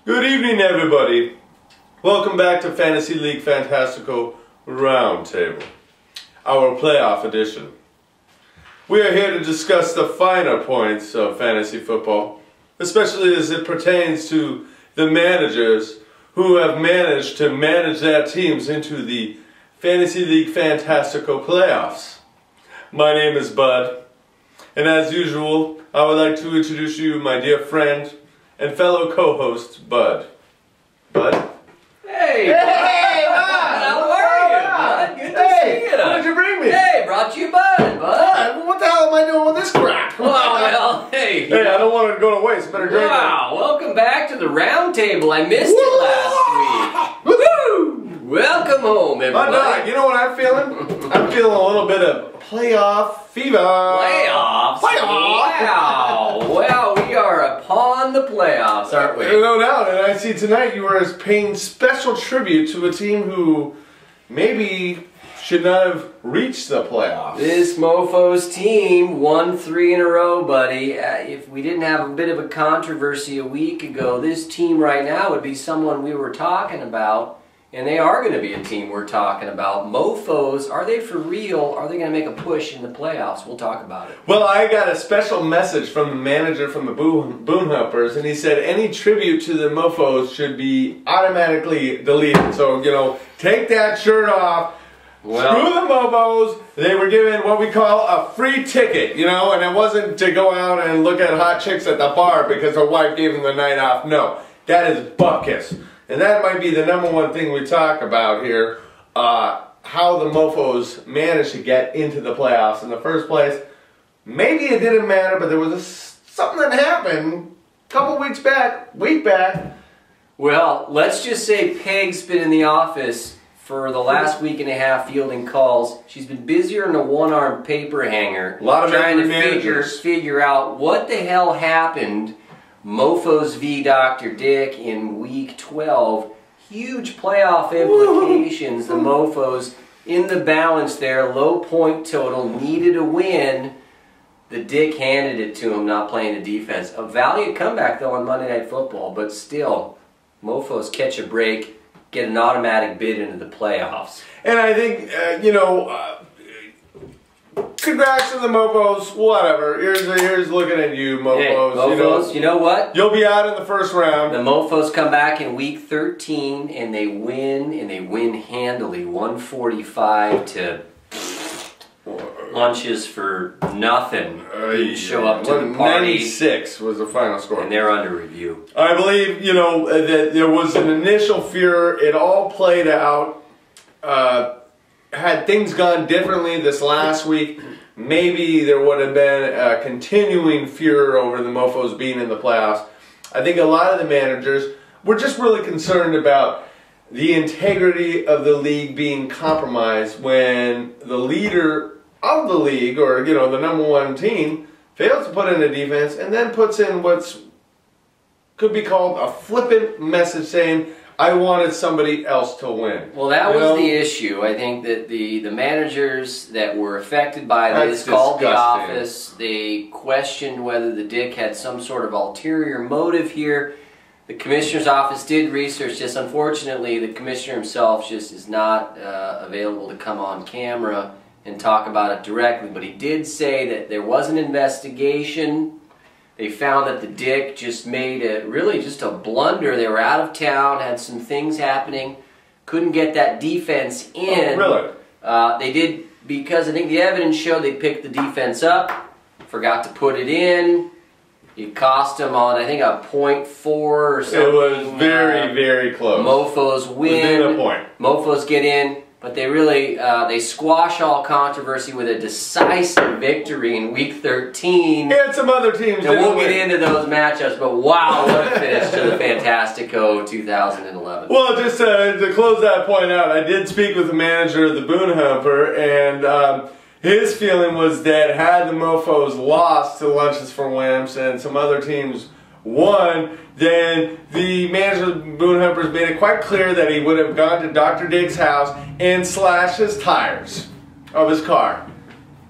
Good evening, everybody. Welcome back to Fantasy League Fantastical Roundtable, our playoff edition. We are here to discuss the finer points of fantasy football, especially as it pertains to the managers who have managed to manage their teams into the Fantasy League Fantastical playoffs. My name is Bud, and as usual, I would like to introduce you my dear friend and fellow co-host, Bud. Bud? Hey! Hey, Bud! How are you, Bud? Good to see you. What did you bring me? Hey, brought you Bud. What the hell am I doing with this crap? Well, hey. Hey, I don't want it to go to waste. Better drink it. Wow, welcome back to the Roundtable. I missed it last week. Woohoo! Welcome home, everybody. Dog, you know what I'm feeling? I'm feeling a little bit of playoff fever. Playoffs? Wow. Well, we are upon the playoffs, aren't we? No doubt. And I see tonight you were paying special tribute to a team who maybe should not have reached the playoffs. This mofo's team won 3 in a row, buddy. If we didn't have a bit of a controversy a week ago, this team right now would be someone we were talking about. And they are going to be a team we're talking about. Mofos, are they for real? Are they going to make a push in the playoffs? We'll talk about it. Well, I got a special message from the manager from the Boonhumpers, and he said any tribute to the Mofos should be automatically deleted. So, you know, take that shirt off. Well, screw the Mofos. They were given what we call a free ticket, you know, and it wasn't to go out and look at hot chicks at the bar because their wife gave them the night off. No, that is butt kiss. And that might be the #1 thing we talk about here, how the Mofos managed to get into the playoffs in the first place. Maybe it didn't matter, but there was something that happened a couple week back. Well, let's just say Peg's been in the office for the last week and a half fielding calls. She's been busier than a one-armed paper hanger. A lot of trying to figure out what the hell happened. Mofos v. Dr. Dick in week 12. Huge playoff implications. The Mofos in the balance there. Low point total. Needed a win. The Dick handed it to him, not playing the defense. A valiant comeback, though, on Monday Night Football. But still, Mofos catch a break, get an automatic bid into the playoffs. And I think, congrats to the Mofos, whatever. Here's looking at you, Mofos. Hey, Mofos, you know what? You'll be out in the first round. The Mofos come back in week 13 and they win handily, 145 to lunches for nothing. Didn't show up to the party. 96 was the final score. And they're under review. I believe, you know, that there was an initial fear. It all played out. Had things gone differently this last week, maybe there would have been a continuing fear over the Mofos being in the playoffs. I think a lot of the managers were just really concerned about the integrity of the league being compromised when the leader of the league, or, you know, the #1 team, fails to put in a defense and then puts in what's could be called a flippant message saying, I wanted somebody else to win. Well, that was the issue. I think that the managers that were affected by this called the office. They questioned whether the Dick had some sort of ulterior motive here. The commissioner's office did research this. Unfortunately, the commissioner himself just is not available to come on camera and talk about it directly. But he did say that there was an investigation. They found that the Dick just made really just a blunder. They were out of town, had some things happening, couldn't get that defense in. Oh, really? They did, because I think the evidence showed they picked the defense up, forgot to put it in. It cost them on, I think, a .4 or something. It was very, very close. Mofos win. Within a point. Mofos get in. But they really, they squash all controversy with a decisive victory in week 13. And some other teams. And we'll get into those matchups, but wow, what a finish to the Fantastico 2011. Well, just to close that point out, I did speak with the manager of the Boonhumper, and his feeling was that had the Mofos lost to Lunches for Wimps and some other teams won, then the manager of the Boonhumpers made it quite clear that he would have gone to Dr. Dick's house and slashed his tires of his car.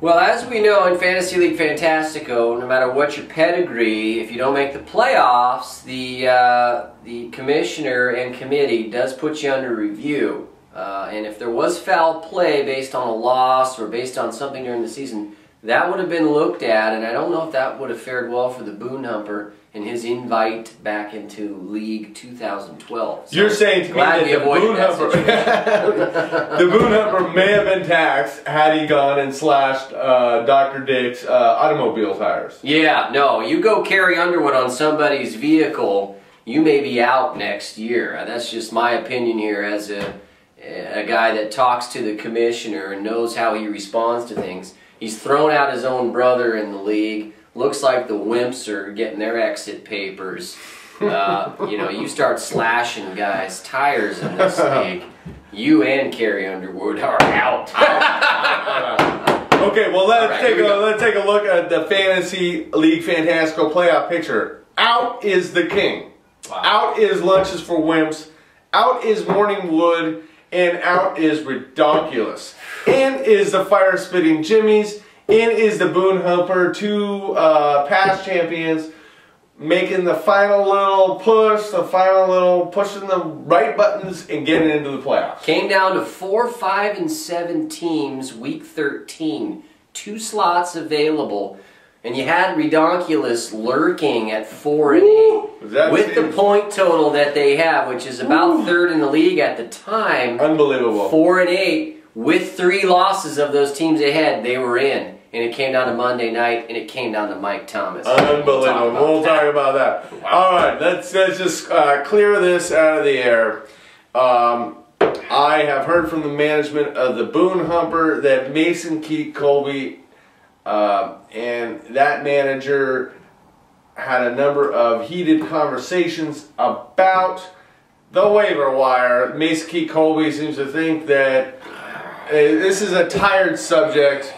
Well, as we know in Fantasy League Fantastico, no matter what your pedigree, if you don't make the playoffs, the commissioner and committee does put you under review. And if there was foul play based on a loss or based on something during the season, that would have been looked at, and I don't know if that would have fared well for the Boone Humper in his invite back into League 2012. So you're saying to me that the Boone Humper, the Boone Humper may have been taxed had he gone and slashed Dr. Dick's automobile tires. Yeah, no, you go carry Underwood on somebody's vehicle, you may be out next year. That's just my opinion here as a guy that talks to the commissioner and knows how he responds to things. He's thrown out his own brother in the league. Looks like the Wimps are getting their exit papers. You know, you start slashing guys' tires in this league, you and Carrie Underwood are out. Okay, well let's take a look at the Fantasy League Fantastical playoff picture. Out is the king. Wow. Out is Lunches for Wimps. Out is Morning Wood. And out is Redonkulous. In is the Fire Spitting Jimmies. In is the Boone Humper, two past champions, making the final little push, pushing the right buttons and getting into the playoffs. Came down to 4, 5, and 7 teams, week 13. 2 slots available. And you had Redonkulous lurking at 4 and 8 with the point total that they have, which is about third in the league at the time. Unbelievable. 4 and 8 with 3 losses of those teams ahead, they were in. And it came down to Monday night, and it came down to Mike Thomas. Unbelievable. We'll talk about that. Wow. All right, let's just clear this out of the air. I have heard from the management of the Boone Humper that Mason Keith Colby and that manager had a number of heated conversations about the waiver wire. Mason Keith Colby seems to think that this is a tired subject.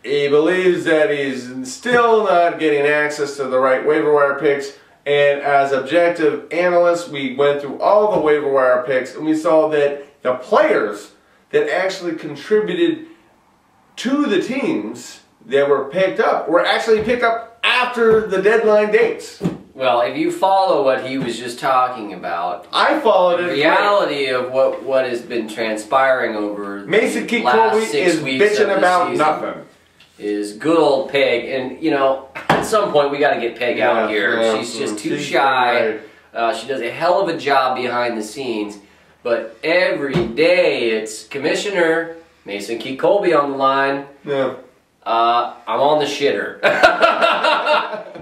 He believes that he's still not getting access to the right waiver wire picks. And as objective analysts, we went through all the waiver wire picks and we saw that the players that actually contributed to the teams that were picked up were actually picked up after the deadline dates. Well, if you follow what he was just talking about, I followed it. The reality of what has been transpiring over Mason Keith Colby is bitching about nothing. Is good old Peg, and you know, at some point we got to get Peg out here. Yeah, she's just too shy. She does a hell of a job behind the scenes, but every day it's Commissioner Mason Keith Colby on the line. Yeah. I'm on the shitter.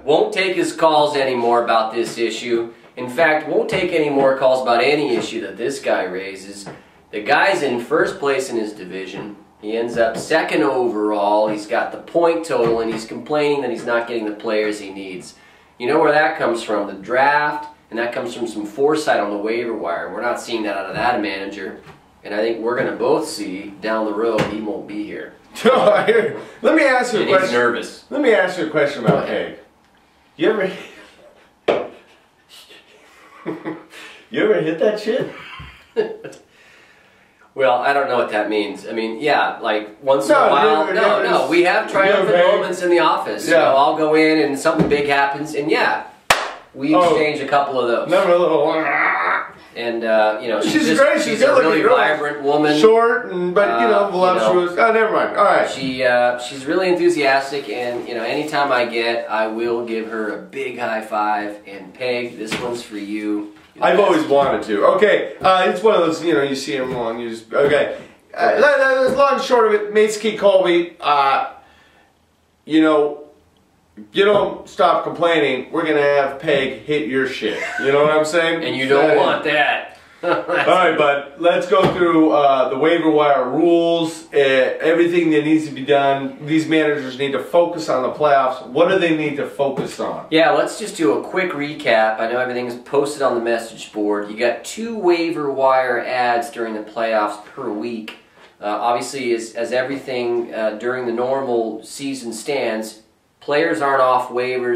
Won't take his calls anymore about this issue. In fact, won't take any more calls about any issue that this guy raises. The guy's in first place in his division. He ends up second overall. He's got the point total, and he's complaining that he's not getting the players he needs. You know where that comes from? The draft, and that comes from some foresight on the waiver wire. We're not seeing that out of that manager. And I think we're going to both see down the road he won't be here. Let me ask you a question. He's nervous. Let me ask you a question about Peg. You ever hit that shit? Well, I don't know what that means. I mean, yeah, like once in a while. No, we have triumphant moments in the office. Yeah. You know, I'll go in and something big happens, and yeah, we exchange a couple of those. Never a little. And you know, she's great. She's a really vibrant woman. Short, but you know, voluptuous. Oh, never mind. All right. She's really enthusiastic, and you know, anytime I will give her a big high five. And Peg, this one's for you. I've always wanted to. Okay, it's one of those, you know, you see him long, you just, okay. Long and short of it, Mason Keith Colby, you know, you don't stop complaining, we're going to have Peg hit your shit. You know what I'm saying? And you don't want that. Alright, bud, let's go through the waiver wire rules, everything that needs to be done. These managers need to focus on the playoffs. What do they need to focus on? Yeah, let's just do a quick recap. I know everything's posted on the message board. You got 2 waiver wire ads during the playoffs per week. Obviously, as everything during the normal season stands, players aren't off waivers.